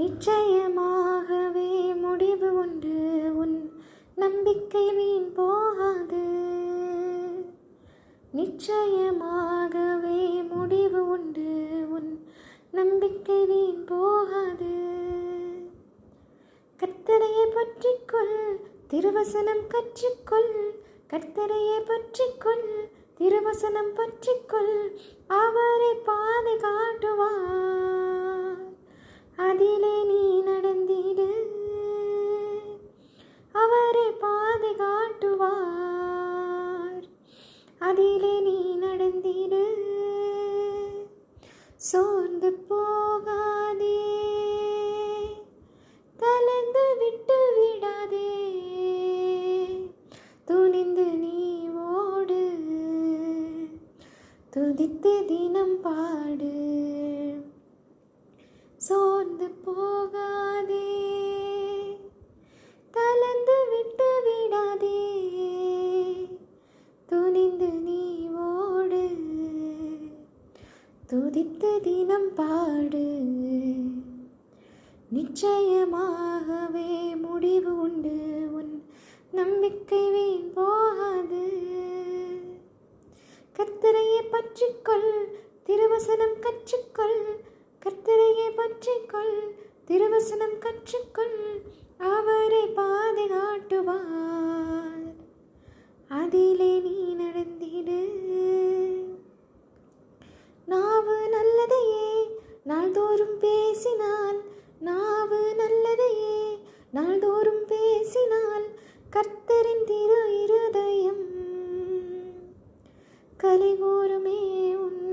நிச்சயமாகவே முடிவு உண்டு, உன் நம்பிக்கை வீண் போகாது. நிச்சயமாகவே முடிவு உண்டு, உன் நம்பிக்கை வீண் போகாது. கர்த்தரையை பற்றிக்கொள், திருவசனம் கற்றுக்கொள். கர்த்தரையை பற்றிக்கொள், திருவசனம் பற்றிக்கொள். அவரை பாதுகாட்டுவார், அதிலே நீ நடந்திடு. அவரை பாதுகாட்டுவார், அதிலே நீ நடந்திடு. சோர்ந்து போகாதே, தளர்ந்து விட்டு விடாதே. துணிந்து நீ ஓடு, துதித்து தினம் பாடு. சோர்ந்து போகாதே, தளர்ந்து விட்டு விடாதே. துணிந்து நீ ஓடு, துதித்து தினம் பாடு. நிச்சயமாகவே முடிவு உண்டு, உன் நம்பிக்கை வீண் போகாது. கர்த்தரையை பற்றிக்கொள், திருவசனம் கற்றுக்கொள். கர்த்தரையை பற்றிக்கொள், திருவசனம் கற்றுக்கொள். அவரை பாதுகாட்டுவார், அதிலே நீ நடந்திடு. நாவு நல்லதையே நாள்தோறும் பேசினால், நாவு நல்லதையே நாள்தோறும் பேசினால், கர்த்தரின் திரு இருதயம் கலிகூருமே உன்